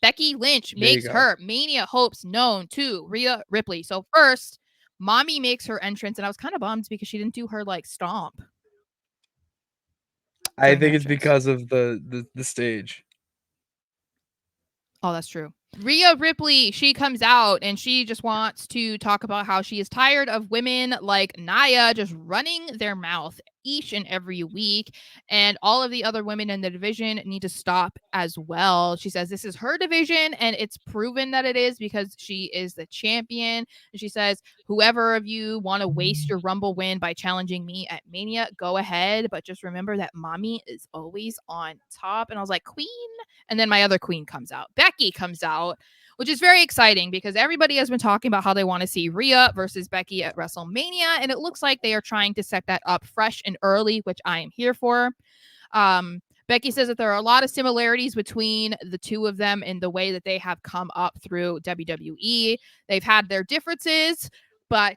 Becky Lynch There you makes go. her Mania hopes known to Rhea Ripley. So first, Mommy makes her entrance, and I was kind of bummed because she didn't do her like stomp. I during her think it's entrance. because of the stage. Oh, that's true. Rhea Ripley, she comes out and she just wants to talk about how she is tired of women like Nia just running their mouth each and every week, and all of the other women in the division need to stop as well. She says this is her division and it's proven that it is because she is the champion. And she says, whoever of you want to waste your Rumble win by challenging me at Mania, go ahead, but just remember that Mommy is always on top. And I was like, Queen. And then my other queen comes out. Becky comes out, which is very exciting because everybody has been talking about how they want to see Rhea versus Becky at WrestleMania. And it looks like they are trying to set that up fresh and early, which I am here for. Becky says that there are a lot of similarities between the two of them in the way that they have come up through WWE. They've had their differences, but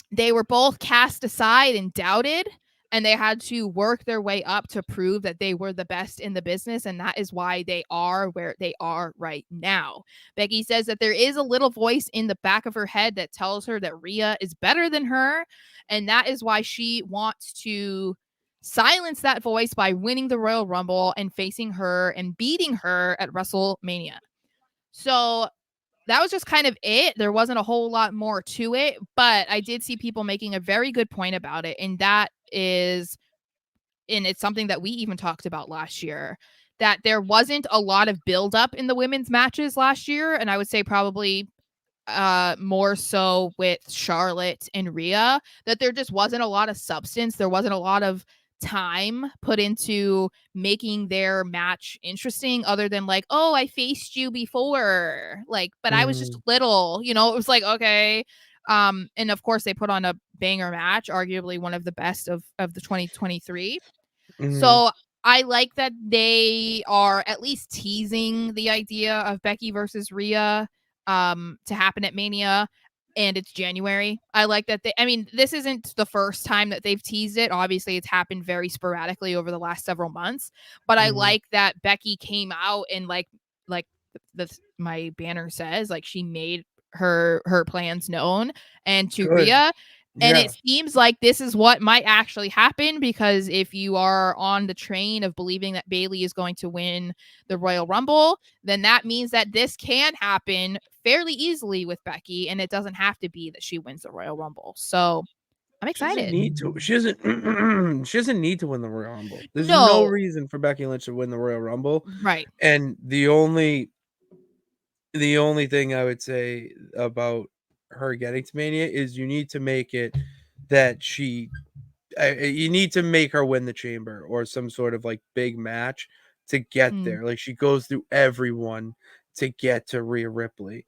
they were both cast aside and doubted, and they had to work their way up to prove that they were the best in the business, and that is why they are where they are right now. Becky says that there is a little voice in the back of her head that tells her that Rhea is better than her, and that is why she wants to silence that voice by winning the Royal Rumble and facing her and beating her at WrestleMania. So that was just kind of it. There wasn't a whole lot more to it, but I did see people making a very good point about it. And that is, and it's something that we even talked about last year, that there wasn't a lot of buildup in the women's matches last year. And I would say probably more so with Charlotte and Rhea, that there just wasn't a lot of substance. There wasn't a lot of time put into making their match interesting other than like, oh, I faced you before, like, but I was just little, it was like, okay. And of course they put on a banger match, arguably one of the best of the 2023. So I like that they are at least teasing the idea of Becky versus Rhea to happen at Mania, and it's January. I like that this isn't the first time that they've teased it. Obviously, it's happened very sporadically over the last several months, but I like that Becky came out and like my banner says, like, she made her plans known and to Rhea. And it seems like this is what might actually happen, because if you are on the train of believing that Bayley is going to win the Royal Rumble, then that means that this can happen fairly easily with Becky, and it doesn't have to be that she wins the Royal Rumble. So I'm She doesn't excited. need to. She doesn't. She doesn't need to win the Royal Rumble. There's no No. reason for Becky Lynch to win the Royal Rumble. Right. And the only thing I would say about her getting to Mania is you need to make it that you need to make her win the Chamber or some sort of like big match to get there. Like, she goes through everyone to get to Rhea Ripley.